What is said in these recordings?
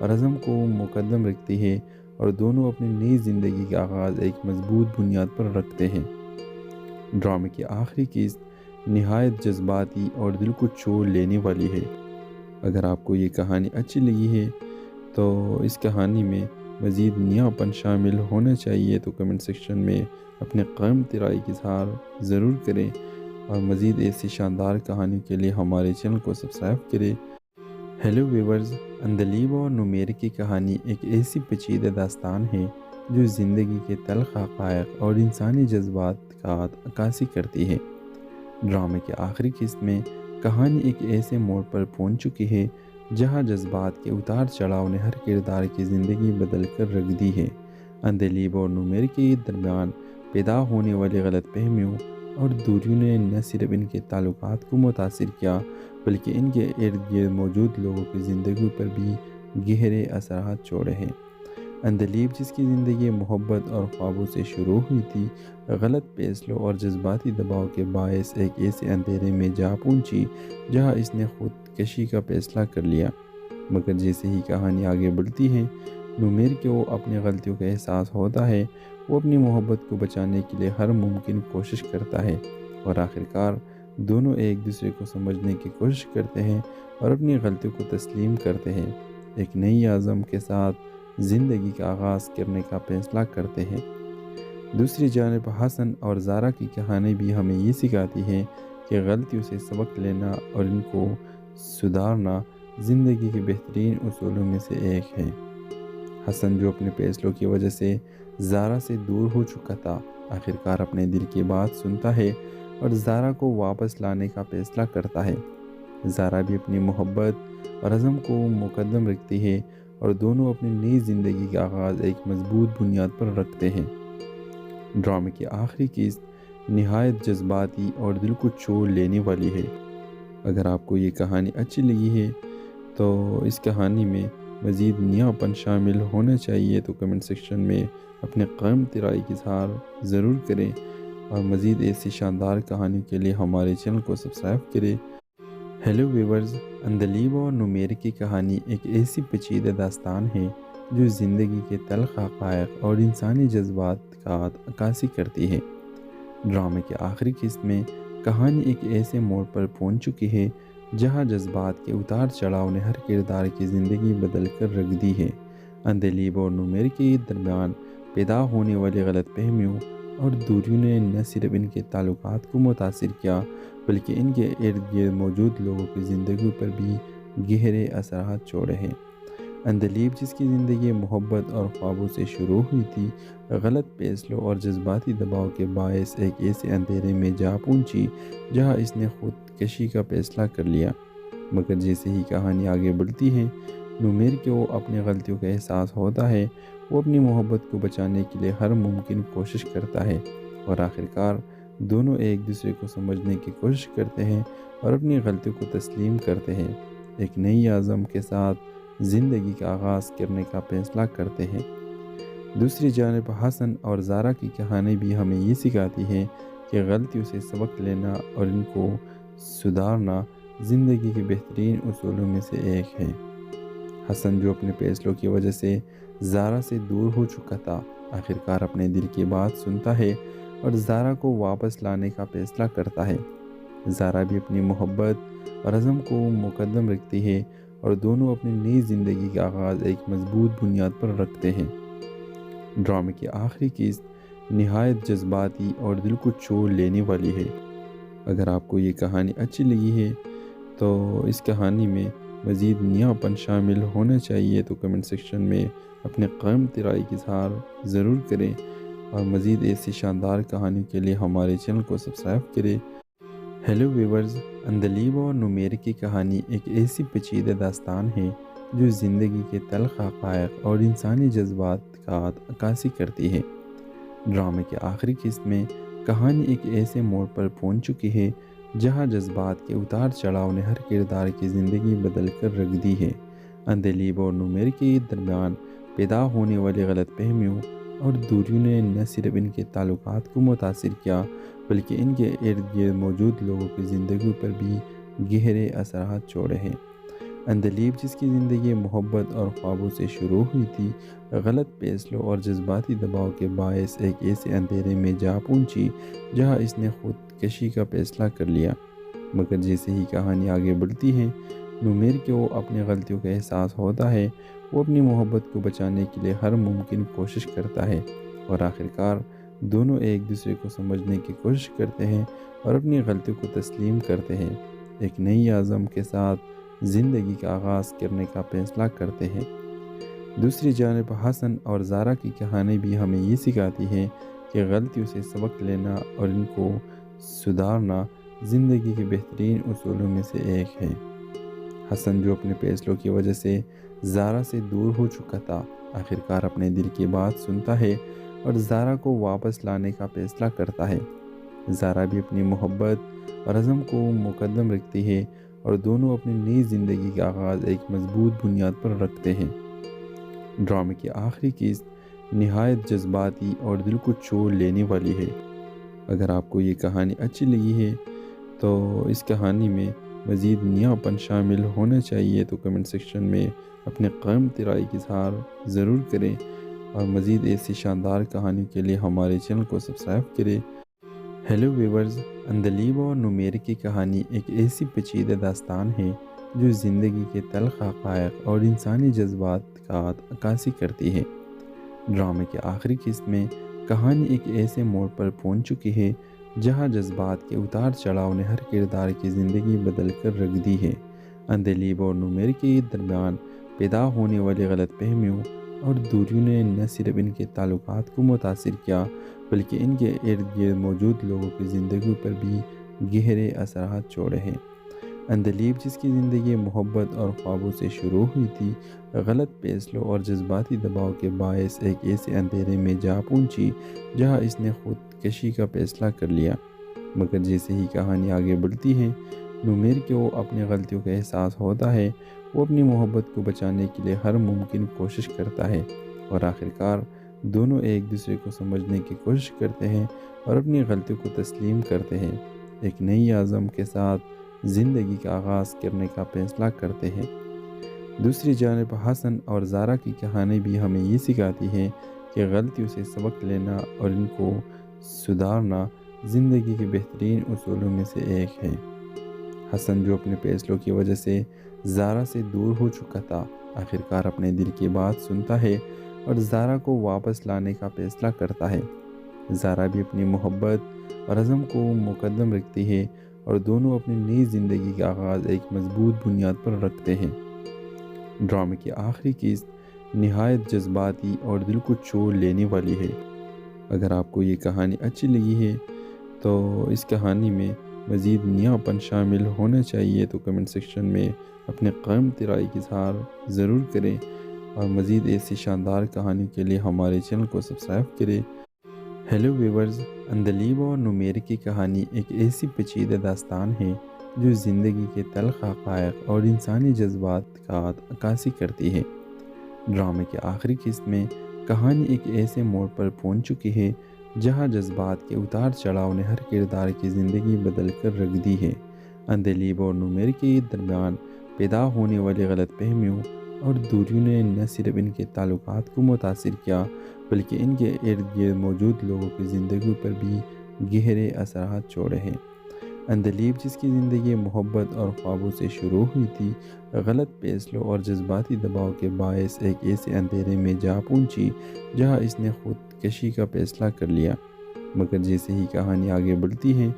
اور عزم کو مقدم رکھتی ہے اور دونوں اپنی نئی زندگی کا آغاز ایک مضبوط بنیاد پر رکھتے ہیں۔ ڈرامے کی آخری قسط نہایت جذباتی اور دل کو چھوڑ لینے والی ہے۔ اگر آپ کو یہ کہانی اچھی لگی ہے تو اس کہانی میں مزید نیاپن شامل ہونا چاہیے تو کمنٹ سیکشن میں اپنے قیمتی رائے کی اظہار ضرور کریں، اور مزید ایسی شاندار کہانیوں کے لیے ہمارے چینل کو سبسکرائب کریں۔ ہیلو ویورز، اندلیب اور نمیر کی کہانی ایک ایسی پیچیدہ داستان ہے جو زندگی کے تلخ حقائق اور انسانی جذبات کا عکاسی کرتی ہے۔ ڈرامے کے آخری قسط میں کہانی ایک ایسے موڑ پر پہنچ چکی ہے جہاں جذبات کے اتار چڑھاؤ نے ہر کردار کی زندگی بدل کر رکھ دی ہے۔ اندلیب اور نمیر کے درمیان پیدا ہونے والی غلط فہمیوں اور دوریوں نے نہ صرف ان کے تعلقات کو متاثر کیا بلکہ ان کے ارد گرد موجود لوگوں کی زندگی پر بھی گہرے اثرات چھوڑے ہیں۔ اندلیب، جس کی زندگی محبت اور خوابوں سے شروع ہوئی تھی، غلط فیصلوں اور جذباتی دباؤ کے باعث ایک ایسے اندھیرے میں جا پہنچی جہاں اس نے خودکشی کا فیصلہ کر لیا۔ مگر جیسے ہی کہانی آگے بڑھتی ہے، نمیر کو اپنی غلطیوں کا احساس ہوتا ہے۔ وہ اپنی محبت کو بچانے کے لیے ہر ممکن کوشش کرتا ہے، اور آخرکار دونوں ایک دوسرے کو سمجھنے کی کوشش کرتے ہیں اور اپنی غلطیوں کو تسلیم کرتے ہیں، ایک نئی عزم کے ساتھ زندگی کا آغاز کرنے کا فیصلہ کرتے ہیں۔ دوسری جانب حسن اور زارا کی کہانی بھی ہمیں یہ سکھاتی ہے کہ غلطیوں سے سبق لینا اور ان کو سدھارنا زندگی کے بہترین اصولوں میں سے ایک ہے۔ حسن، جو اپنے فیصلوں کی وجہ سے زارا سے دور ہو چکا تھا، آخرکار اپنے دل کی بات سنتا ہے اور زارا کو واپس لانے کا فیصلہ کرتا ہے۔ زارا بھی اپنی محبت اور عزم کو مقدم رکھتی ہے اور دونوں اپنی نئی زندگی کا آغاز ایک مضبوط بنیاد پر رکھتے ہیں۔ ڈرامے کی آخری قسط نہایت جذباتی اور دل کو چھوڑ لینے والی ہے۔ اگر آپ کو یہ کہانی اچھی لگی ہے تو اس کہانی میں مزید نیاپن شامل ہونا چاہیے تو کمنٹ سیکشن میں اپنے قیمتی رائے کی اظہار ضرور کریں، اور مزید ایسی شاندار کہانیوں کے لیے ہمارے چینل کو سبسکرائب کریں۔ ہیلو ویورز، اندلیب اور نمیر کی کہانی ایک ایسی پیچیدہ داستان ہے جو زندگی کے تلخ حقائق اور انسانی جذبات کا عکاسی کرتی ہے۔ ڈرامے کے آخری قسط میں کہانی ایک ایسے موڑ پر پہنچ چکی ہے جہاں جذبات کے اتار چڑھاؤ نے ہر کردار کی زندگی بدل کر رکھ دی ہے۔ اندلیب اور نمیر کے درمیان پیدا ہونے والی غلط فہمیوں اور دوریوں نے نہ صرف ان کے تعلقات کو متاثر کیا بلکہ ان کے ارد گرد موجود لوگوں کی زندگی پر بھی گہرے اثرات چھوڑے ہیں۔ اندلیب، جس کی زندگی محبت اور خوابوں سے شروع ہوئی تھی، غلط فیصلوں اور جذباتی دباؤ کے باعث ایک ایسے اندھیرے میں جا پہنچی جہاں اس نے خودکشی کا فیصلہ کر لیا۔ مگر جیسے ہی کہانی آگے بڑھتی ہے، نمیر کو اپنی غلطیوں کا احساس ہوتا ہے۔ وہ اپنی محبت کو بچانے کے لیے ہر ممکن کوشش کرتا ہے، اور آخرکار دونوں ایک دوسرے کو سمجھنے کی کوشش کرتے ہیں اور اپنی غلطیوں کو تسلیم کرتے ہیں، ایک نئی عزم کے ساتھ زندگی کا آغاز کرنے کا فیصلہ کرتے ہیں۔ دوسری جانب حسن اور زارا کی کہانی بھی ہمیں یہ سکھاتی ہے کہ غلطیوں سے سبق لینا اور ان کو سدھارنا زندگی کے بہترین اصولوں میں سے ایک ہے۔ حسن، جو اپنے فیصلوں کی وجہ سے زارا سے دور ہو چکا تھا، آخرکار اپنے دل کی بات سنتا ہے اور زارا کو واپس لانے کا فیصلہ کرتا ہے۔ زارا بھی اپنی محبت اور عزم کو مقدم رکھتی ہے اور دونوں اپنی نئی زندگی کا آغاز ایک مضبوط بنیاد پر رکھتے ہیں۔ ڈرامے کی آخری قسط نہایت جذباتی اور دل کو چھوڑ لینے والی ہے۔ اگر آپ کو یہ کہانی اچھی لگی ہے تو اس کہانی میں مزید نیاپن شامل ہونا چاہیے تو کمنٹ سیکشن میں اپنے قیمتی رائے کی اظہار ضرور کریں، اور مزید ایسی شاندار کہانیوں کے لیے ہمارے چینل کو سبسکرائب کریں۔ ہیلو ویورز، اندلیب اور نمیر کی کہانی ایک ایسی پیچیدہ داستان ہے جو زندگی کے تلخ حقائق اور انسانی جذبات کا عکاسی کرتی ہے۔ ڈرامے کے آخری قسط میں کہانی ایک ایسے موڑ پر پہنچ چکی ہے جہاں جذبات کے اتار چڑھاؤ نے ہر کردار کی زندگی بدل کر رکھ دی ہے۔ اندلیب اور نمیر کے درمیان پیدا ہونے والی غلط فہمیوں اور دوریوں نے نہ صرف ان کے تعلقات کو متاثر کیا بلکہ ان کے ارد گرد موجود لوگوں کی زندگی پر بھی گہرے اثرات چھوڑے ہیں۔ اندلیب جس کی زندگی محبت اور خوابوں سے شروع ہوئی تھی، غلط فیصلوں اور جذباتی دباؤ کے باعث ایک ایسے اندھیرے میں جا پہنچی جہاں اس نے خودکشی کا فیصلہ کر لیا۔ مگر جیسے ہی کہانی آگے بڑھتی ہے، نمیر کو اپنی غلطیوں کا احساس ہوتا ہے۔ وہ اپنی محبت کو بچانے کے لیے ہر ممکن کوشش کرتا ہے اور آخرکار دونوں ایک دوسرے کو سمجھنے کی کوشش کرتے ہیں اور اپنی غلطیوں کو تسلیم کرتے ہیں، ایک نئی عزم کے ساتھ زندگی کا آغاز کرنے کا فیصلہ کرتے ہیں۔ دوسری جانب حسن اور زارا کی کہانی بھی ہمیں یہ سکھاتی ہے کہ غلطیوں سے سبق لینا اور ان کو سدھارنا زندگی کے بہترین اصولوں میں سے ایک ہے۔ حسن جو اپنے فیصلوں کی وجہ سے زارا سے دور ہو چکا تھا، آخرکار اپنے دل کی بات سنتا ہے اور زارا کو واپس لانے کا فیصلہ کرتا ہے۔ زارا بھی اپنی محبت اور عزم کو مقدم رکھتی ہے اور دونوں اپنی نئی زندگی کا آغاز ایک مضبوط بنیاد پر رکھتے ہیں۔ ڈرامے کی آخری قسط نہایت جذباتی اور دل کو چھو لینے والی ہے۔ اگر آپ کو یہ کہانی اچھی لگی ہے تو اس کہانی میں مزید نیاپن شامل ہونا چاہیے تو کمنٹ سیکشن میں اپنے قیمتی رائے کی اظہار ضرور کریں اور مزید ایسی شاندار کہانیوں کے لیے ہمارے چینل کو سبسکرائب کریں۔ ہیلو ویورز، اندلیب اور نمیر کی کہانی ایک ایسی پیچیدہ داستان ہے جو زندگی کے تلخ حقائق اور انسانی جذبات کا عکاسی کرتی ہے۔ ڈرامے کے آخری قسط میں کہانی ایک ایسے موڑ پر پہنچ چکی ہے جہاں جذبات کے اتار چڑھاؤ نے ہر کردار کی زندگی بدل کر رکھ دی ہے۔ اندلیب اور نمیر کے درمیان پیدا ہونے والی غلط فہمیوں اور دوریوں نے نہ صرف ان کے تعلقات کو متاثر کیا بلکہ ان کے ارد گرد موجود لوگوں کی زندگیوں پر بھی گہرے اثرات چھوڑے ہیں۔ اندلیب جس کی زندگی محبت اور خوابوں سے شروع ہوئی تھی، غلط فیصلوں اور جذباتی دباؤ کے باعث ایک ایسے اندھیرے میں جا پہنچی جہاں اس نے خودکشی کا فیصلہ کر لیا۔ مگر جیسے ہی کہانی آگے بڑھتی ہے، نمیر کو اپنی غلطیوں کا احساس ہوتا ہے۔ وہ اپنی محبت کو بچانے کے لیے ہر ممکن کوشش کرتا ہے اور آخرکار دونوں ایک دوسرے کو سمجھنے کی کوشش کرتے ہیں اور اپنی غلطیوں کو تسلیم کرتے ہیں، ایک نئی عزم کے ساتھ زندگی کا آغاز کرنے کا فیصلہ کرتے ہیں۔ دوسری جانب حسن اور زارا کی کہانی بھی ہمیں یہ سکھاتی ہے کہ غلطیوں سے سبق لینا اور ان کو سدھارنا زندگی کے بہترین اصولوں میں سے ایک ہے۔ حسن جو اپنے فیصلوں کی وجہ سے زارا سے دور ہو چکا تھا، آخرکار اپنے دل کی بات سنتا ہے اور زارا کو واپس لانے کا فیصلہ کرتا ہے۔ زارا بھی اپنی محبت اور عزم کو مقدم رکھتی ہے اور دونوں اپنی نئی زندگی کا آغاز ایک مضبوط بنیاد پر رکھتے ہیں۔ ڈرامے کی آخری قسط نہایت جذباتی اور دل کو چھو لینے والی ہے۔ اگر آپ کو یہ کہانی اچھی لگی ہے تو اس کہانی میں مزید نیاپن شامل ہونا چاہیے تو کمنٹ سیکشن میں اپنے قیمتی رائے کی اظہار ضرور کریں اور مزید ایسی شاندار کہانیوں کے لیے ہمارے چینل کو سبسکرائب کریں۔ ہیلو ویورز، اندلیب اور نمیر کی کہانی ایک ایسی پیچیدہ داستان ہے جو زندگی کے تلخ حقائق اور انسانی جذبات کا عکاسی کرتی ہے۔ ڈرامے کے آخری قسط میں کہانی ایک ایسے موڑ پر پہنچ چکی ہے جہاں جذبات کے اتار چڑھاؤ نے ہر کردار کی زندگی بدل کر رکھ دی ہے۔ اندلیب اور نمیر کے درمیان پیدا ہونے والی غلط فہمیوں اور دوریوں نے نہ صرف ان کے تعلقات کو متاثر کیا بلکہ ان کے ارد گرد موجود لوگوں کی زندگیوں پر بھی گہرے اثرات چھوڑے ہیں۔ اندلیب جس کی زندگی محبت اور خوابوں سے شروع ہوئی تھی، غلط فیصلوں اور جذباتی دباؤ کے باعث ایک ایسے اندھیرے میں جا پہنچی جہاں اس نے خودکشی کا فیصلہ کر لیا۔ مگر جیسے ہی کہانی آگے بڑھتی ہے،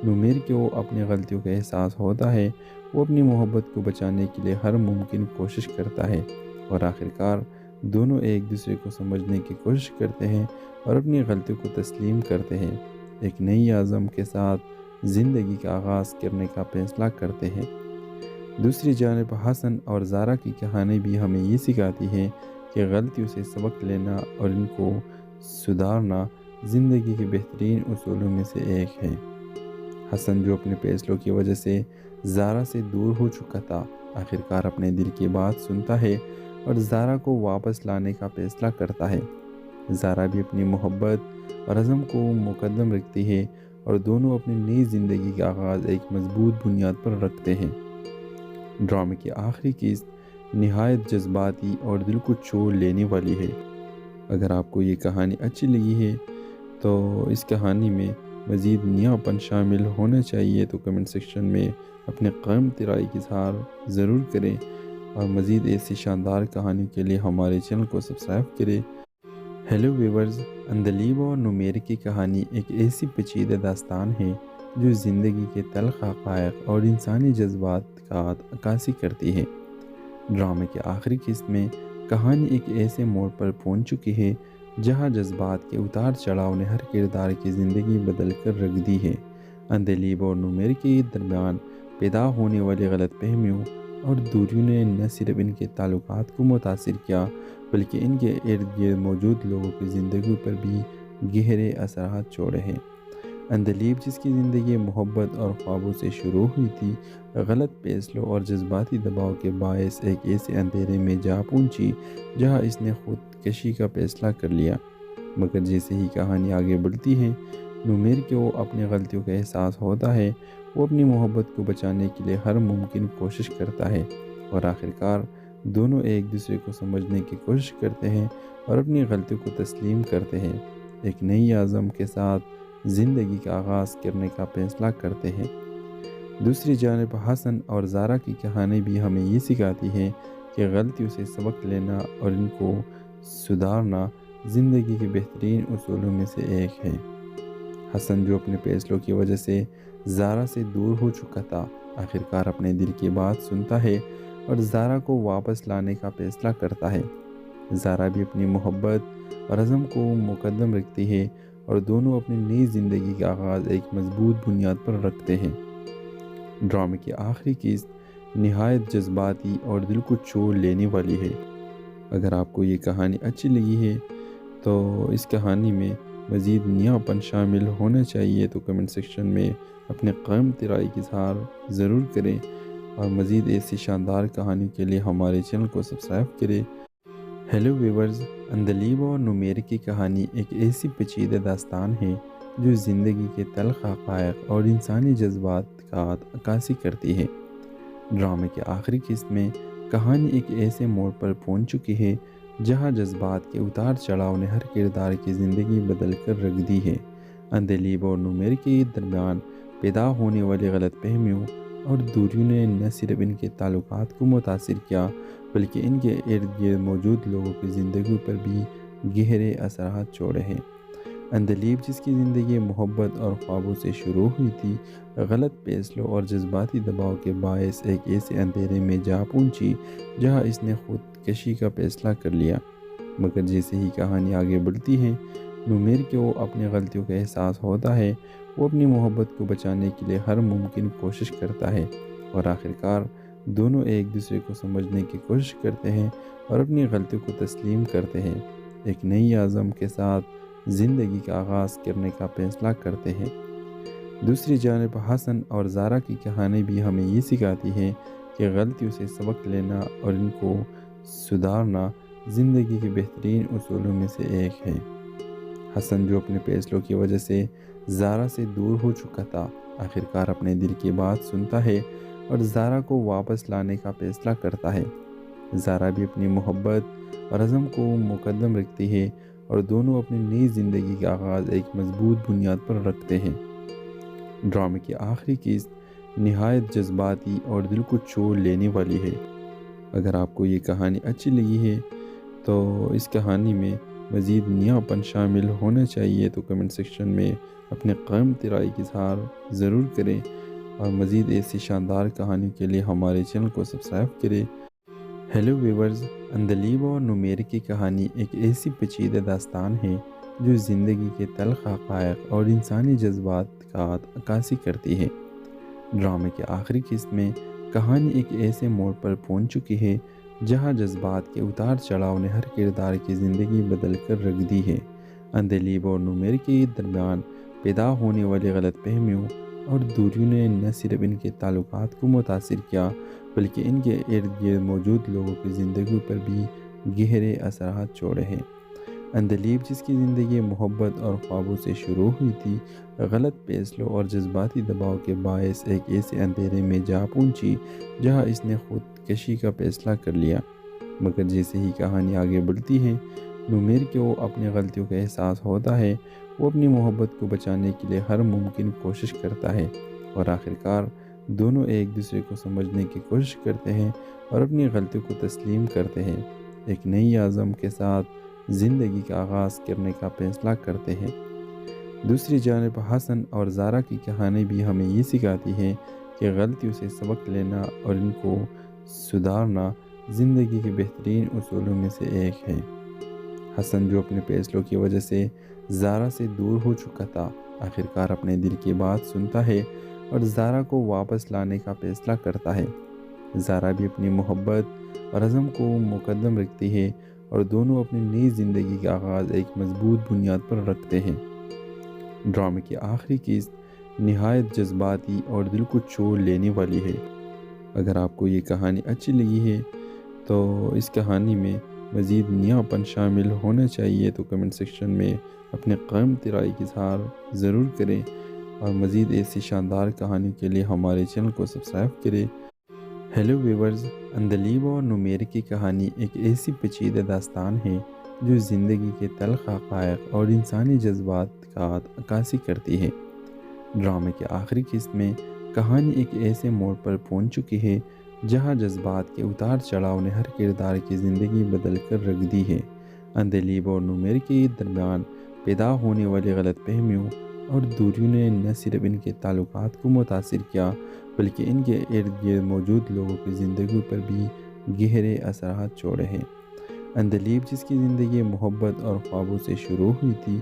نمیر کو اپنی غلطیوں کا احساس ہوتا ہے۔ وہ اپنی محبت کو بچانے کے لیے ہر ممکن کوشش کرتا ہے اور آخرکار دونوں ایک دوسرے کو سمجھنے کی کوشش کرتے ہیں اور اپنی غلطیوں کو تسلیم کرتے ہیں، ایک نئی عزم کے ساتھ زندگی کا آغاز کرنے کا فیصلہ کرتے ہیں۔ دوسری جانب حسن اور زارا کی کہانی بھی ہمیں یہ سکھاتی ہے کہ غلطیوں سے سبق لینا اور ان کو سدھارنا زندگی کے بہترین اصولوں میں سے ایک ہے۔ حسن جو اپنے فیصلوں کی وجہ سے زارا سے دور ہو چکا تھا، آخرکار اپنے دل کی بات سنتا ہے اور زارا کو واپس لانے کا فیصلہ کرتا ہے۔ زارا بھی اپنی محبت اور عزم کو مقدم رکھتی ہے اور دونوں اپنی نئی زندگی کا آغاز ایک مضبوط بنیاد پر رکھتے ہیں۔ ڈرامے کی آخری قسط نہایت جذباتی اور دل کو چھو لینے والی ہے۔ اگر آپ کو یہ کہانی اچھی لگی ہے تو اس کہانی میں مزید نیاپن شامل ہونا چاہیے تو کمنٹ سیکشن میں اپنے قیمتی رائے کا اظہار ضرور کریں، اور مزید ایسی شاندار کہانیوں کے لیے ہمارے چینل کو سبسکرائب کریں۔ ہیلو ویورز، اندلیب اور نمیر کی کہانی ایک ایسی پیچیدہ داستان ہے جو زندگی کے تلخ حقائق اور انسانی جذبات کا عکاسی کرتی ہے۔ ڈرامے کے آخری قسط میں کہانی ایک ایسے موڑ پر پہنچ چکی ہے جہاں جذبات کے اتار چڑھاؤ نے ہر کردار کی زندگی بدل کر رکھ دی ہے۔ اندلیب اور نمیر کے درمیان پیدا ہونے والی غلط فہمیوں اور دوریوں نے نہ صرف ان کے تعلقات کو متاثر کیا بلکہ ان کے ارد گرد موجود لوگوں کی زندگی پر بھی گہرے اثرات چھوڑے ہیں۔ اندلیب، جس کی زندگی محبت اور خوابوں سے شروع ہوئی تھی، غلط فیصلوں اور جذباتی دباؤ کے باعث ایک ایسے اندھیرے میں جا پہنچی جہاں اس نے خود کشی کا فیصلہ کر لیا۔ مگر جیسے ہی کہانی آگے بڑھتی ہے، نمیر کو اپنی غلطیوں کا احساس ہوتا ہے۔ وہ اپنی محبت کو بچانے کے لیے ہر ممکن کوشش کرتا ہے، اور آخرکار دونوں ایک دوسرے کو سمجھنے کی کوشش کرتے ہیں اور اپنی غلطیوں کو تسلیم کرتے ہیں، ایک نئی عزم کے ساتھ زندگی کا آغاز کرنے کا فیصلہ کرتے ہیں۔ دوسری جانب حسن اور زارا کی کہانی بھی ہمیں یہ سکھاتی ہے کہ غلطیوں سے سبق لینا اور ان کو سدھارنا زندگی کے بہترین اصولوں میں سے ایک ہے۔ حسن، جو اپنے فیصلوں کی وجہ سے زارا سے دور ہو چکا تھا، آخرکار اپنے دل کی بات سنتا ہے اور زارا کو واپس لانے کا فیصلہ کرتا ہے۔ زارا بھی اپنی محبت اور عزم کو مقدم رکھتی ہے، اور دونوں اپنی نئی زندگی کا آغاز ایک مضبوط بنیاد پر رکھتے ہیں۔ ڈرامے کی آخری قسط نہایت جذباتی اور دل کو چھو لینے والی ہے۔ اگر آپ کو یہ کہانی اچھی لگی ہے تو اس کہانی میں مزید نیاپن شامل ہونا چاہیے تو کمنٹ سیکشن میں اپنے قیمتی رائے کا اظہار ضرور کریں، اور مزید ایسی شاندار کہانیوں کے لیے ہمارے چینل کو سبسکرائب کریں۔ ہیلو ویورز، اندلیب اور نمیر کی کہانی ایک ایسی پیچیدہ داستان ہے جو زندگی کے تلخ حقائق اور انسانی جذبات کا عکاسی کرتی ہے۔ ڈرامے کے آخری قسط میں کہانی ایک ایسے موڑ پر پہنچ چکی ہے جہاں جذبات کے اتار چڑھاؤ نے ہر کردار کی زندگی بدل کر رکھ دی ہے۔ اندلیب اور نمیر کے درمیان پیدا ہونے والی غلط فہمیوں اور دوریوں نے نہ صرف ان کے تعلقات کو متاثر کیا بلکہ ان کے ارد گرد موجود لوگوں کی زندگی پر بھی گہرے اثرات چھوڑے ہیں۔ اندلیب، جس کی زندگی محبت اور خوابوں سے شروع ہوئی تھی، غلط فیصلوں اور جذباتی دباؤ کے باعث ایک ایسے اندھیرے میں جا پہنچی جہاں اس نے خود کشی کا فیصلہ کر لیا۔ مگر جیسے ہی کہانی آگے بڑھتی ہے، نمیر کو اپنی غلطیوں کا احساس ہوتا ہے۔ وہ اپنی محبت کو بچانے کے لیے ہر ممکن کوشش کرتا ہے، اور آخرکار دونوں ایک دوسرے کو سمجھنے کی کوشش کرتے ہیں اور اپنی غلطیوں کو تسلیم کرتے ہیں، ایک نئی عزم کے ساتھ زندگی کا آغاز کرنے کا فیصلہ کرتے ہیں۔ دوسری جانب حسن اور زارا کی کہانی بھی ہمیں یہ سکھاتی ہے کہ غلطیوں سے سبق لینا اور ان کو سدھارنا زندگی کے بہترین اصولوں میں سے ایک ہے۔ حسن، جو اپنے فیصلوں کی وجہ سے زارا سے دور ہو چکا تھا، آخرکار اپنے دل کی بات سنتا ہے اور زارا کو واپس لانے کا فیصلہ کرتا ہے۔ زارا بھی اپنی محبت اور عزم کو مقدم رکھتی ہے، اور دونوں اپنی نئی زندگی کا آغاز ایک مضبوط بنیاد پر رکھتے ہیں۔ ڈرامے کی آخری قسط نہایت جذباتی اور دل کو چھو لینے والی ہے۔ اگر آپ کو یہ کہانی اچھی لگی ہے تو اس کہانی میں مزید نیاپن شامل ہونا چاہیے تو کمنٹ سیکشن میں اپنے قیمتی رائے کا اظہار ضرور کریں، اور مزید ایسی شاندار کہانیوں کے لیے ہمارے چینل کو سبسکرائب کریں۔ ہیلو ویورز، اندلیب اور نمیر کی کہانی ایک ایسی پیچیدہ داستان ہے جو زندگی کے تلخ حقائق اور انسانی جذبات کا عکاسی کرتی ہے۔ ڈرامے کے آخری قسط میں کہانی ایک ایسے موڑ پر پہنچ چکی ہے جہاں جذبات کے اتار چڑھاؤ نے ہر کردار کی زندگی بدل کر رکھ دی ہے۔ اندلیب اور نمیر کے درمیان پیدا ہونے والی غلط فہمیوں اور دوریوں نے نہ صرف ان کے تعلقات کو متاثر کیا بلکہ ان کے ارد گرد موجود لوگوں کی زندگی پر بھی گہرے اثرات چھوڑے ہیں۔ اندلیب جس کی زندگی محبت اور خوابوں سے شروع ہوئی تھی، غلط فیصلوں اور جذباتی دباؤ کے باعث ایک ایسے اندھیرے میں جا پہنچی جہاں اس نے خودکشی کا فیصلہ کر لیا۔ مگر جیسے ہی کہانی آگے بڑھتی ہے، نمیر کو اپنی غلطیوں کا احساس ہوتا ہے۔ وہ اپنی محبت کو بچانے کے لیے ہر ممکن کوشش کرتا ہے اور آخرکار دونوں ایک دوسرے کو سمجھنے کی کوشش کرتے ہیں اور اپنی غلطیوں کو تسلیم کرتے ہیں، ایک نئی عزم کے ساتھ زندگی کا آغاز کرنے کا فیصلہ کرتے ہیں۔ دوسری جانب حسن اور زارا کی کہانی بھی ہمیں یہ سکھاتی ہے کہ غلطیوں سے سبق لینا اور ان کو سدھارنا زندگی کے بہترین اصولوں میں سے ایک ہے۔ حسن جو اپنے فیصلوں کی وجہ سے زارا سے دور ہو چکا تھا، آخرکار اپنے دل کی بات سنتا ہے اور زارا کو واپس لانے کا فیصلہ کرتا ہے۔ زارا بھی اپنی محبت اور عزم کو مقدم رکھتی ہے اور دونوں اپنی نئی زندگی کا آغاز ایک مضبوط بنیاد پر رکھتے ہیں۔ ڈرامے کی آخری قسط نہایت جذباتی اور دل کو چھو لینے والی ہے۔ اگر آپ کو یہ کہانی اچھی لگی ہے تو اس کہانی میں مزید نیاپن شامل ہونا چاہیے تو کمنٹ سیکشن میں اپنے قیمتی رائے کی اظہار ضرور کریں اور مزید ایسی شاندار کہانیوں کے لیے ہمارے چینل کو سبسکرائب کریں۔ ہیلو ویورز، اندلیب اور نمیر کی کہانی ایک ایسی پیچیدہ داستان ہے جو زندگی کے تلخ حقائق اور انسانی جذبات کا عکاسی کرتی ہے۔ ڈرامے کے آخری قسط میں کہانی ایک ایسے موڑ پر پہنچ چکی ہے جہاں جذبات کے اتار چڑھاؤ نے ہر کردار کی زندگی بدل کر رکھ دی ہے۔ اندلیب اور نمیر کے درمیان پیدا ہونے والی غلط فہمیوں اور دوریوں نے نہ صرف ان کے تعلقات کو متاثر کیا بلکہ ان کے ارد گرد موجود لوگوں کی زندگی پر بھی گہرے اثرات چھوڑے ہیں۔ اندلیب جس کی زندگی محبت اور خوابوں سے شروع ہوئی تھی،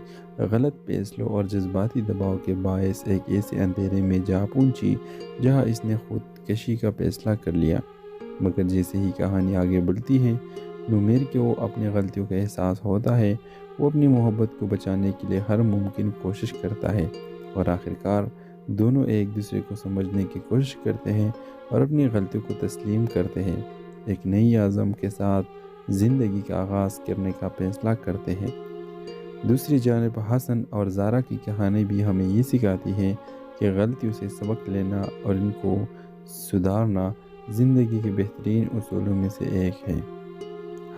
غلط فیصلوں اور جذباتی دباؤ کے باعث ایک ایسے اندھیرے میں جا پہنچی جہاں اس نے خودکشی کا فیصلہ کر لیا۔ مگر جیسے ہی کہانی آگے بڑھتی ہے، نمیر کو اپنی غلطیوں کا احساس ہوتا ہے۔ وہ اپنی محبت کو بچانے کے لیے ہر ممکن کوشش کرتا ہے اور آخرکار دونوں ایک دوسرے کو سمجھنے کی کوشش کرتے ہیں اور اپنی غلطیوں کو تسلیم کرتے ہیں، ایک نئی عزم کے ساتھ زندگی کا آغاز کرنے کا فیصلہ کرتے ہیں۔ دوسری جانب حسن اور زارا کی کہانی بھی ہمیں یہ سکھاتی ہے کہ غلطیوں سے سبق لینا اور ان کو سدھارنا زندگی کے بہترین اصولوں میں سے ایک ہے۔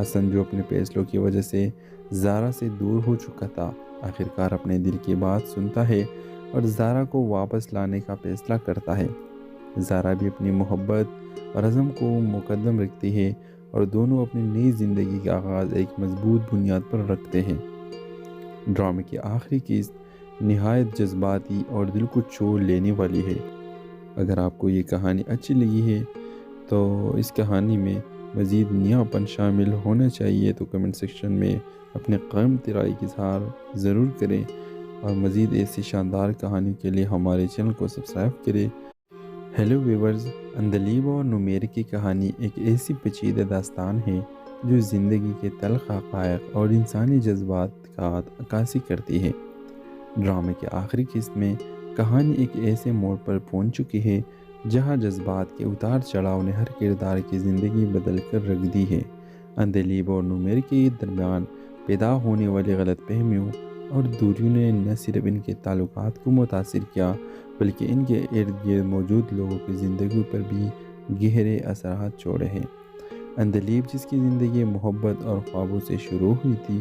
حسن جو اپنے فیصلوں کی وجہ سے زارا سے دور ہو چکا تھا، آخرکار اپنے دل کی بات سنتا ہے اور زارا کو واپس لانے کا فیصلہ کرتا ہے۔ زارا بھی اپنی محبت اور عزم کو مقدم رکھتی ہے اور دونوں اپنی نئی زندگی کا آغاز ایک مضبوط بنیاد پر رکھتے ہیں۔ ڈرامے کی آخری قسط نہایت جذباتی اور دل کو چھو لینے والی ہے۔ اگر آپ کو یہ کہانی اچھی لگی ہے تو اس کہانی میں مزید نیاپن شامل ہونا چاہیے تو کمنٹ سیکشن میں اپنے قیمتی رائے کی اظہار ضرور کریں اور مزید ایسی شاندار کہانیوں کے لیے ہمارے چینل کو سبسکرائب کریں۔ ہیلو ویورز، اندلیب اور نمیر کی کہانی ایک ایسی پیچیدہ داستان ہے جو زندگی کے تلخ حقائق اور انسانی جذبات کا عکاسی کرتی ہے۔ ڈرامے کے آخری قسط میں کہانی ایک ایسے موڑ پر پہنچ چکی ہے جہاں جذبات کے اتار چڑھاؤ نے ہر کردار کی زندگی بدل کر رکھ دی ہے۔ اندلیب اور نمیر کے درمیان پیدا ہونے والی غلط فہمیوں اور دوریوں نے نہ صرف ان کے تعلقات کو متاثر کیا بلکہ ان کے ارد گرد موجود لوگوں کی زندگی پر بھی گہرے اثرات چھوڑے ہیں۔ اندلیب جس کی زندگی محبت اور خوابوں سے شروع ہوئی تھی،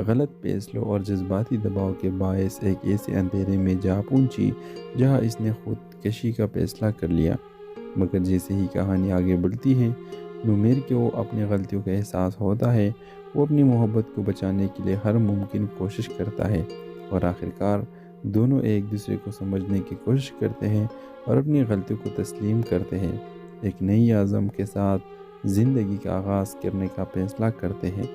غلط فیصلوں اور جذباتی دباؤ کے باعث ایک ایسے اندھیرے میں جا پہنچی جہاں اس نے خودکشی کا فیصلہ کر لیا۔ مگر جیسے ہی کہانی آگے بڑھتی ہے، نمیر کو اپنی غلطیوں کا احساس ہوتا ہے۔ وہ اپنی محبت کو بچانے کے لیے ہر ممکن کوشش کرتا ہے اور آخرکار دونوں ایک دوسرے کو سمجھنے کی کوشش کرتے ہیں اور اپنی غلطیوں کو تسلیم کرتے ہیں، ایک نئی عزم کے ساتھ زندگی کا آغاز کرنے کا فیصلہ کرتے ہیں۔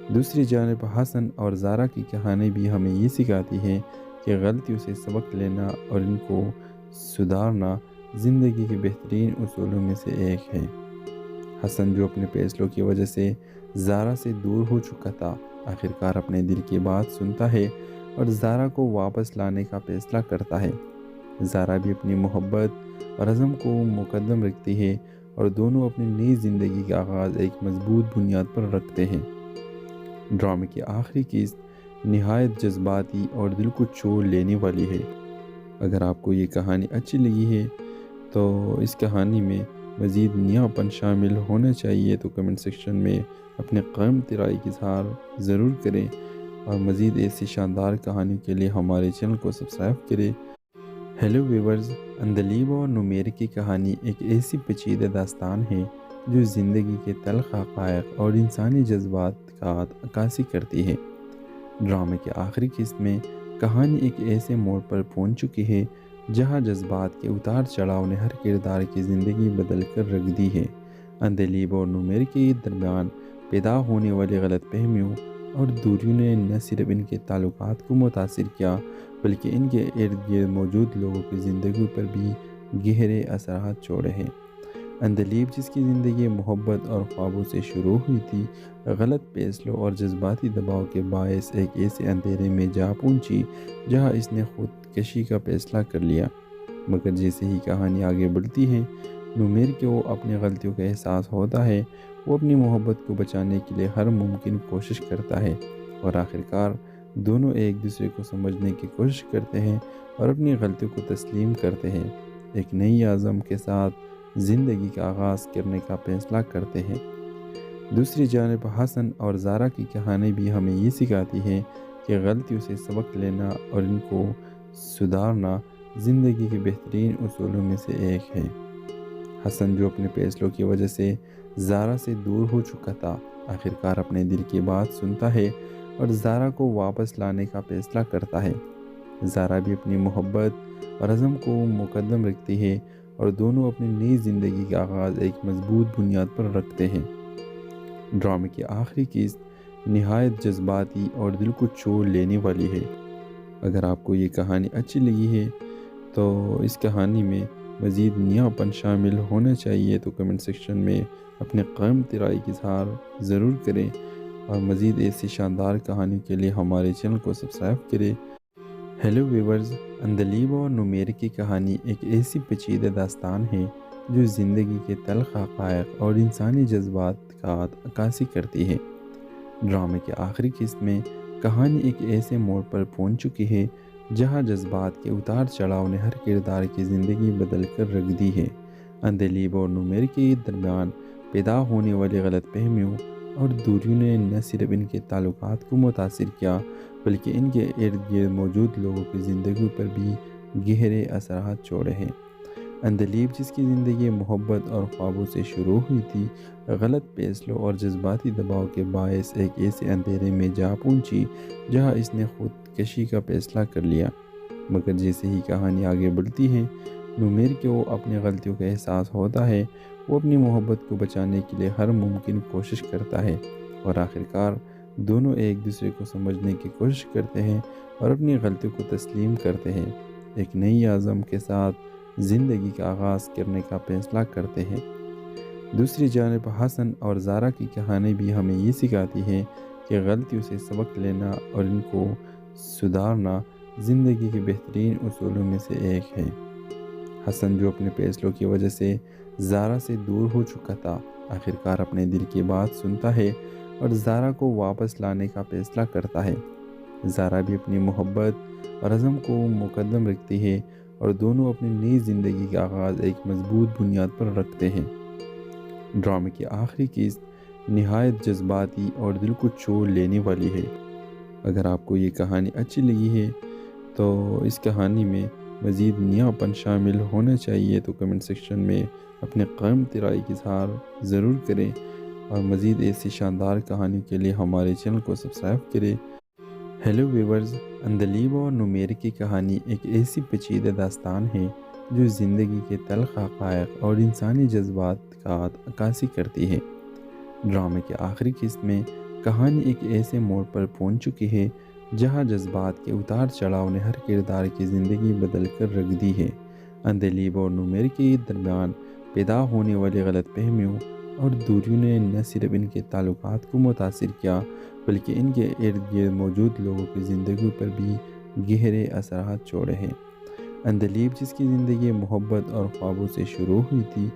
دوسری جانب حسن اور زارا کی کہانی بھی ہمیں یہ سکھاتی ہے کہ غلطیوں سے سبق لینا اور ان کو سدھارنا زندگی کے بہترین اصولوں میں سے ایک ہے۔ حسن جو اپنے فیصلوں کی وجہ سے زارا سے دور ہو چکا تھا، آخرکار اپنے دل کی بات سنتا ہے اور زارا کو واپس لانے کا فیصلہ کرتا ہے۔ زارا بھی اپنی محبت اور عزم کو مقدم رکھتی ہے اور دونوں اپنی نئی زندگی کا آغاز ایک مضبوط بنیاد پر رکھتے ہیں۔ ڈرامے کی آخری قسط نہایت جذباتی اور دل کو چھو لینے والی ہے۔ اگر آپ کو یہ کہانی اچھی لگی ہے تو اس کہانی میں مزید نیاپن شامل ہونا چاہیے تو کمنٹ سیکشن میں اپنے قیمتی رائے کا اظہار ضرور کریں، اور مزید ایسی شاندار کہانیوں کے لیے ہمارے چینل کو سبسکرائب کریں۔ ہیلو ویورز، اندلیب اور نمیر کی کہانی ایک ایسی پیچیدہ داستان ہے جو زندگی کے تلخ حقائق اور انسانی جذبات کا عکاسی کرتی ہے۔ ڈرامے کے آخری قسط میں کہانی ایک ایسے موڑ پر پہنچ چکی ہے جہاں جذبات کے اتار چڑھاؤ نے ہر کردار کی زندگی بدل کر رکھ دی ہے۔ اندلیب اور نمیر کے درمیان پیدا ہونے والی غلط فہمیوں اور دوریوں نے نہ صرف ان کے تعلقات کو متاثر کیا بلکہ ان کے ارد گرد موجود لوگوں کی زندگی پر بھی گہرے اثرات چھوڑے ہیں۔ اندلیب، جس کی زندگی محبت اور خوابوں سے شروع ہوئی تھی، غلط فیصلوں اور جذباتی دباؤ کے باعث ایک ایسے اندھیرے میں جا پہنچی جہاں اس نے خود کشی کا فیصلہ کر لیا۔ مگر جیسے ہی کہانی آگے بڑھتی ہے، نمیر کو اپنی غلطیوں کا احساس ہوتا ہے۔ وہ اپنی محبت کو بچانے کے لیے ہر ممکن کوشش کرتا ہے، اور آخرکار دونوں ایک دوسرے کو سمجھنے کی کوشش کرتے ہیں اور اپنی غلطیوں کو تسلیم کرتے ہیں، ایک نئی عزم کے ساتھ زندگی کا آغاز کرنے کا فیصلہ کرتے ہیں۔ دوسری جانب حسن اور زارا کی کہانی بھی ہمیں یہ سکھاتی ہے کہ غلطیوں سے سبق لینا اور ان کو سدھارنا زندگی کے بہترین اصولوں میں سے ایک ہے۔ حسن، جو اپنے فیصلوں کی وجہ سے زارا سے دور ہو چکا تھا، آخرکار اپنے دل کی بات سنتا ہے اور زارا کو واپس لانے کا فیصلہ کرتا ہے۔ زارا بھی اپنی محبت اور عزم کو مقدم رکھتی ہے، اور دونوں اپنی نئی زندگی کا آغاز ایک مضبوط بنیاد پر رکھتے ہیں۔ ڈرامے کی آخری قسط نہایت جذباتی اور دل کو چھو لینے والی ہے۔ اگر آپ کو یہ کہانی اچھی لگی ہے تو اس کہانی میں مزید نیاپن شامل ہونا چاہیے تو کمنٹ سیکشن میں اپنے قیمتی رائے کا اظہار ضرور کریں، اور مزید ایسی شاندار کہانیوں کے لیے ہمارے چینل کو سبسکرائب کریں۔ ہیلو ویورز، اندلیب اور نمیر کی کہانی ایک ایسی پیچیدہ داستان ہے جو زندگی کے تلخ حقائق اور انسانی جذبات کا عکاسی کرتی ہے۔ ڈرامے کے آخری قسط میں کہانی ایک ایسے موڑ پر پہنچ چکی ہے جہاں جذبات کے اتار چڑھاؤ نے ہر کردار کی زندگی بدل کر رکھ دی ہے۔ اندلیب اور نمیر کے درمیان پیدا ہونے والی غلط فہمیوں اور دوریوں نے نہ صرف ان کے تعلقات کو متاثر کیا بلکہ ان کے ارد گرد موجود لوگوں کی زندگی پر بھی گہرے اثرات چھوڑے ہیں۔ اندلیب، جس کی زندگی محبت اور خوابوں سے شروع ہوئی تھی، غلط فیصلوں اور جذباتی دباؤ کے باعث ایک ایسے اندھیرے میں جا پہنچی جہاں اس نے خود کشی کا فیصلہ کر لیا۔ مگر جیسے ہی کہانی آگے بڑھتی ہے، نمیر کو اپنی غلطیوں کا احساس ہوتا ہے۔ وہ اپنی محبت کو بچانے کے لیے ہر ممکن کوشش کرتا ہے، اور آخرکار دونوں ایک دوسرے کو سمجھنے کی کوشش کرتے ہیں اور اپنی غلطیوں کو تسلیم کرتے ہیں، ایک نئی عزم کے ساتھ زندگی کا آغاز کرنے کا فیصلہ کرتے ہیں۔ دوسری جانب حسن اور زارا کی کہانی بھی ہمیں یہ سکھاتی ہے کہ غلطیوں سے سبق لینا اور ان کو سدھارنا زندگی کے بہترین اصولوں میں سے ایک ہے۔ حسن، جو اپنے فیصلوں کی وجہ سے زارا سے دور ہو چکا تھا، آخرکار اپنے دل کی بات سنتا ہے اور زارا کو واپس لانے کا فیصلہ کرتا ہے۔ زارا بھی اپنی محبت اور عزم کو مقدم رکھتی ہے، اور دونوں اپنی نئی زندگی کا آغاز ایک مضبوط بنیاد پر رکھتے ہیں۔ ڈرامے کی آخری قسط نہایت جذباتی اور دل کو چھو لینے والی ہے۔ اگر آپ کو یہ کہانی اچھی لگی ہے تو اس کہانی میں مزید نیاپن شامل ہونا چاہیے تو کمنٹ سیکشن میں اپنے قیمتی رائے کا اظہار ضرور کریں، اور مزید ایسی شاندار کہانیوں کے لیے ہمارے چینل کو سبسکرائب کریں۔ ہیلو ویورز، اندلیب اور نمیر کی کہانی ایک ایسی پیچیدہ داستان ہے جو زندگی کے تلخ حقائق اور انسانی جذبات کا عکاسی کرتی ہے۔ ڈرامے کے آخری قسط میں کہانی ایک ایسے موڑ پر پہنچ چکی ہے جہاں جذبات کے اتار چڑھاؤ نے ہر کردار کی زندگی بدل کر رکھ دی ہے۔ اندلیب اور نمیر کے درمیان پیدا ہونے والی غلط فہمیوں اور دوریوں نے نہ صرف ان کے تعلقات کو متاثر کیا بلکہ ان کے ارد گرد موجود لوگوں کی زندگی پر بھی گہرے اثرات چھوڑے ہیں۔ اندلیب جس کی زندگی محبت اور خوابوں سے شروع ہوئی تھی،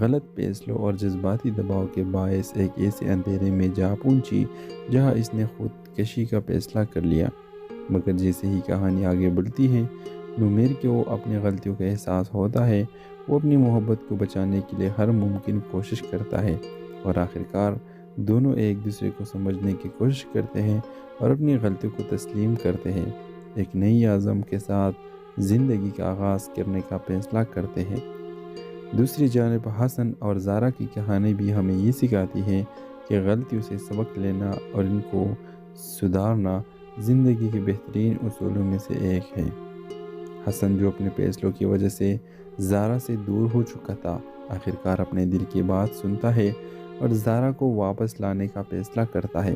غلط فیصلوں اور جذباتی دباؤ کے باعث ایک ایسے اندھیرے میں جا پہنچی جہاں اس نے خودکشی کا فیصلہ کر لیا۔ مگر جیسے ہی کہانی آگے بڑھتی ہے، نمیر کو اپنی غلطیوں کا احساس ہوتا ہے۔ وہ اپنی محبت کو بچانے کے لیے ہر ممکن کوشش کرتا ہے اور آخرکار دونوں ایک دوسرے کو سمجھنے کی کوشش کرتے ہیں اور اپنی غلطیوں کو تسلیم کرتے ہیں، ایک نئی عزم کے ساتھ زندگی کا آغاز کرنے کا فیصلہ کرتے ہیں۔ دوسری جانب حسن اور زارا کی کہانی بھی ہمیں یہ سکھاتی ہے کہ غلطیوں سے سبق لینا اور ان کو سدھارنا زندگی کے بہترین اصولوں میں سے ایک ہے۔ حسن جو اپنے فیصلوں کی وجہ سے زارا سے دور ہو چکا تھا، آخرکار اپنے دل کی بات سنتا ہے اور زارا کو واپس لانے کا فیصلہ کرتا ہے۔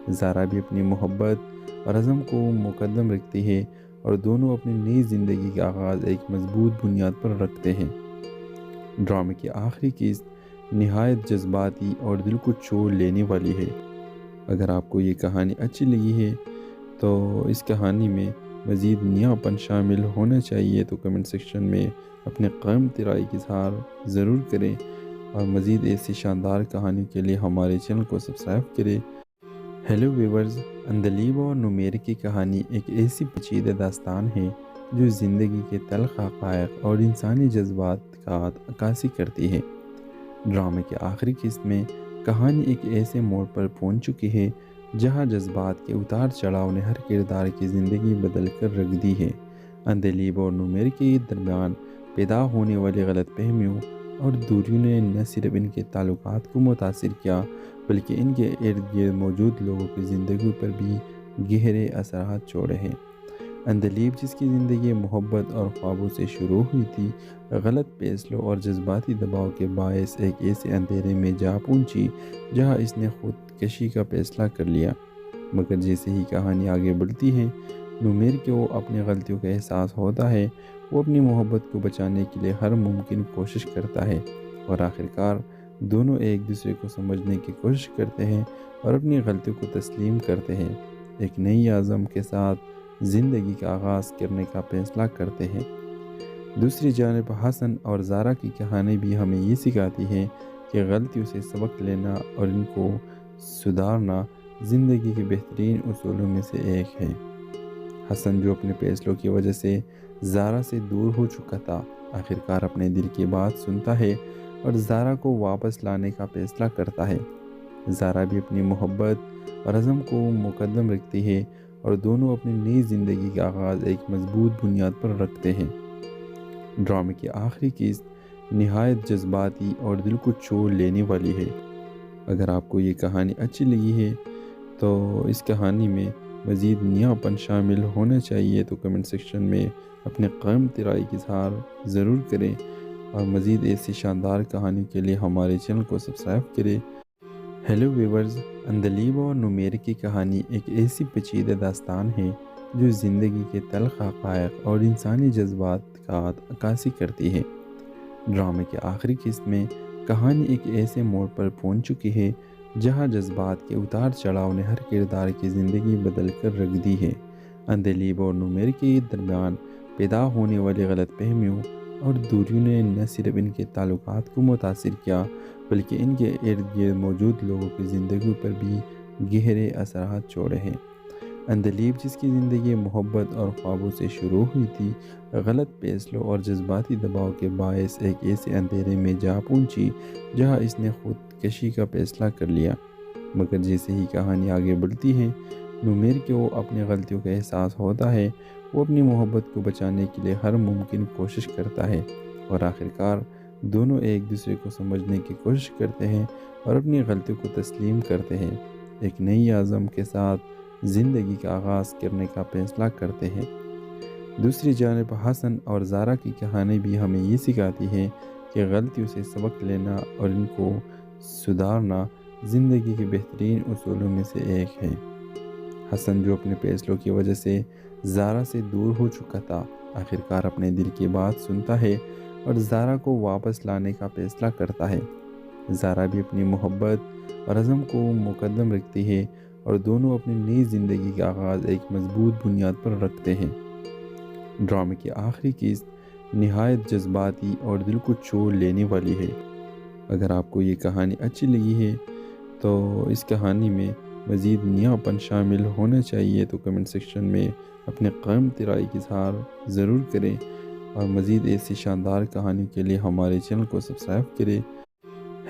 زارا بھی اپنی محبت اور عزم کو مقدم رکھتی ہے اور دونوں اپنی نئی زندگی کا آغاز ایک مضبوط بنیاد پر رکھتے ہیں۔ ڈرامے کی آخری قسط نہایت جذباتی اور دل کو چھو لینے والی ہے۔ اگر آپ کو یہ کہانی اچھی لگی ہے تو اس کہانی میں مزید نیاپن شامل ہونا چاہیے تو کمنٹ سیکشن میں اپنے قیمتی رائے کی اظہار ضرور کریں اور مزید ایسی شاندار کہانیوں کے لیے ہمارے چینل کو سبسکرائب کریں۔ ہیلو ویورز، اندلیب اور نمیر کی کہانی ایک ایسی پیچیدہ داستان ہے جو زندگی کے تلخ حقائق اور انسانی جذبات کا عکاسی کرتی ہے۔ ڈرامے کے آخری قسط میں کہانی ایک ایسے موڑ پر پہنچ چکی ہے جہاں جذبات کے اتار چڑھاؤ نے ہر کردار کی زندگی بدل کر رکھ دی ہے۔ اندلیب اور نمیر کے درمیان پیدا ہونے والی غلط فہمیوں اور دوریوں نے نہ صرف ان کے تعلقات کو متاثر کیا بلکہ ان کے ارد گرد موجود لوگوں کی زندگی پر بھی گہرے اثرات چھوڑے ہیں۔ اندلیب جس کی زندگی محبت اور خوابوں سے شروع ہوئی تھی، غلط فیصلوں اور جذباتی دباؤ کے باعث ایک ایسے اندھیرے میں جا پہنچی جہاں اس نے خودکشی کا فیصلہ کر لیا۔ مگر جیسے ہی کہانی آگے بڑھتی ہے، نمیر کو اپنی غلطیوں کا احساس ہوتا ہے۔ وہ اپنی محبت کو بچانے کے لیے ہر ممکن کوشش کرتا ہے اور آخرکار دونوں ایک دوسرے کو سمجھنے کی کوشش کرتے ہیں اور اپنی غلطیوں کو تسلیم کرتے ہیں، ایک نئی عزم کے ساتھ زندگی کا آغاز کرنے کا فیصلہ کرتے ہیں۔ دوسری جانب حسن اور زارا کی کہانی بھی ہمیں یہ سکھاتی ہے کہ غلطیوں سے سبق لینا اور ان کو سدھارنا زندگی کے بہترین اصولوں میں سے ایک ہے۔ حسن جو اپنے فیصلوں کی وجہ سے زارا سے دور ہو چکا تھا، آخرکار اپنے دل کی بات سنتا ہے اور زارا کو واپس لانے کا فیصلہ کرتا ہے۔ زارا بھی اپنی محبت اور عزم کو مقدم رکھتی ہے اور دونوں اپنی نئی زندگی کا آغاز ایک مضبوط بنیاد پر رکھتے ہیں۔ ڈرامے کی آخری قسط نہایت جذباتی اور دل کو چھو لینے والی ہے۔ اگر آپ کو یہ کہانی اچھی لگی ہے تو اس کہانی میں مزید نیاپن شامل ہونا چاہیے تو کمنٹ سیکشن میں اپنے قیمتی رائے کی اظہار ضرور کریں اور مزید ایسی شاندار کہانیوں کے لیے ہمارے چینل کو سبسکرائب کریں۔ ہیلو ویورز، اندلیب اور نمیر کی کہانی ایک ایسی پیچیدہ داستان ہے جو زندگی کے تلخ حقائق اور انسانی جذبات کا عکاسی کرتی ہے۔ ڈرامے کے آخری قسط میں کہانی ایک ایسے موڑ پر پہنچ چکی ہے جہاں جذبات کے اتار چڑھاؤ نے ہر کردار کی زندگی بدل کر رکھ دی ہے۔ اندلیب اور نمیر کے درمیان پیدا ہونے والی غلط فہمیوں اور دوریوں نے نہ صرف ان کے تعلقات کو متاثر کیا بلکہ ان کے ارد گرد موجود لوگوں کی زندگی پر بھی گہرے اثرات چھوڑے ہیں۔ اندلیب جس کی زندگی محبت اور خوابوں سے شروع ہوئی تھی، غلط فیصلوں اور جذباتی دباؤ کے باعث ایک ایسے اندھیرے میں جا پہنچی جہاں اس نے خودکشی کا فیصلہ کر لیا۔ مگر جیسے ہی کہانی آگے بڑھتی ہے، نمیر کو اپنی غلطیوں کا احساس ہوتا ہے۔ وہ اپنی محبت کو بچانے کے لیے ہر ممکن کوشش کرتا ہے اور آخرکار دونوں ایک دوسرے کو سمجھنے کی کوشش کرتے ہیں اور اپنی غلطیوں کو تسلیم کرتے ہیں، ایک نئی عزم کے ساتھ زندگی کا آغاز کرنے کا فیصلہ کرتے ہیں۔ دوسری جانب حسن اور زارا کی کہانی بھی ہمیں یہ سکھاتی ہے کہ غلطیوں سے سبق لینا اور ان کو سدھارنا زندگی کے بہترین اصولوں میں سے ایک ہے۔ حسن جو اپنے فیصلوں کی وجہ سے زارا سے دور ہو چکا تھا، آخرکار اپنے دل کی بات سنتا ہے اور زارا کو واپس لانے کا فیصلہ کرتا ہے۔ زارا بھی اپنی محبت اور عزم کو مقدم رکھتی ہے اور دونوں اپنی نئی زندگی کا آغاز ایک مضبوط بنیاد پر رکھتے ہیں۔ ڈرامے کی آخری قسط نہایت جذباتی اور دل کو چھو لینے والی ہے۔ اگر آپ کو یہ کہانی اچھی لگی ہے تو اس کہانی میں مزید نیاپن شامل ہونا چاہیے تو کمنٹ سیکشن میں اپنے قیمتی رائے کی اظہار ضرور کریں، اور مزید ایسی شاندار کہانی کے لیے ہمارے چینل کو سبسکرائب کریں۔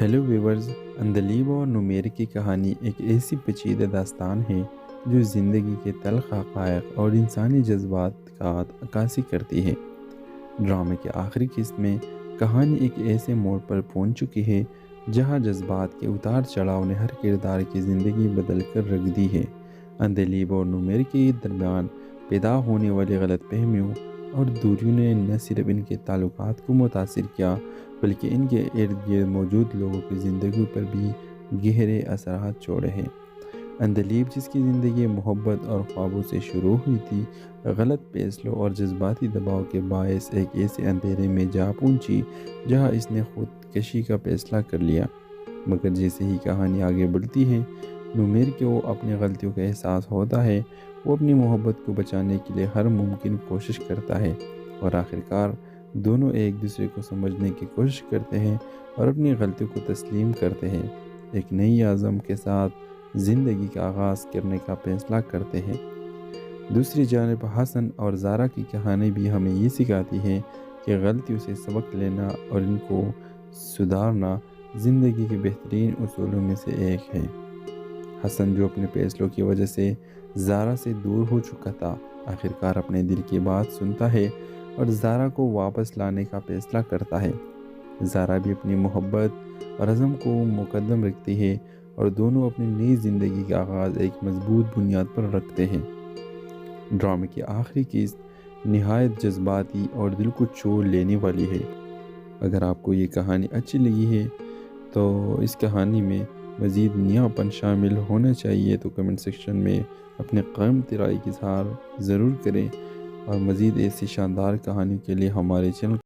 ہیلو ویورز، اندلیب اور نمیر کی کہانی ایک ایسی پیچیدہ داستان ہے جو زندگی کے تلخ حقائق اور انسانی جذبات کا عکاسی کرتی ہے۔ ڈرامے کے آخری قسط میں کہانی ایک ایسے موڑ پر پہنچ چکی ہے جہاں جذبات کے اتار چڑھاؤ نے ہر کردار کی زندگی بدل کر رکھ دی ہے۔ اندلیب اور نمیر کے درمیان پیدا ہونے والی غلط فہمیوں اور دوریوں نے نہ صرف ان کے تعلقات کو متاثر کیا بلکہ ان کے ارد گرد موجود لوگوں کی زندگی پر بھی گہرے اثرات چھوڑے ہیں۔ اندلیب، جس کی زندگی محبت اور خوابوں سے شروع ہوئی تھی، غلط فیصلوں اور جذباتی دباؤ کے باعث ایک ایسے اندھیرے میں جا پہنچی جہاں اس نے خودکشی کا فیصلہ کر لیا۔ مگر جیسے ہی کہانی آگے بڑھتی ہے، نمیر کو اپنی غلطیوں کا احساس ہوتا ہے۔ وہ اپنی محبت کو بچانے کے لیے ہر ممکن کوشش کرتا ہے، اور آخرکار دونوں ایک دوسرے کو سمجھنے کی کوشش کرتے ہیں اور اپنی غلطیوں کو تسلیم کرتے ہیں، ایک نئی عزم کے ساتھ زندگی کا آغاز کرنے کا فیصلہ کرتے ہیں۔ دوسری جانب حسن اور زارا کی کہانی بھی ہمیں یہ سکھاتی ہے کہ غلطیوں سے سبق لینا اور ان کو سدھارنا زندگی کے بہترین اصولوں میں سے ایک ہے۔ حسن، جو اپنے فیصلوں کی وجہ سے زارا سے دور ہو چکا تھا، آخرکار اپنے دل کی بات سنتا ہے اور زارا کو واپس لانے کا فیصلہ کرتا ہے۔ زارا بھی اپنی محبت اور عزم کو مقدم رکھتی ہے، اور دونوں اپنی نئی زندگی کا آغاز ایک مضبوط بنیاد پر رکھتے ہیں۔ ڈرامے کی آخری قسط نہایت جذباتی اور دل کو چھو لینے والی ہے۔ اگر آپ کو یہ کہانی اچھی لگی ہے تو اس کہانی میں مزید نیاپن شامل ہونا چاہیے تو کمنٹ سیکشن میں اپنے قیمتی رائے کی اظہار ضرور کریں، اور مزید ایسی شاندار کہانی کے لیے ہمارے چینل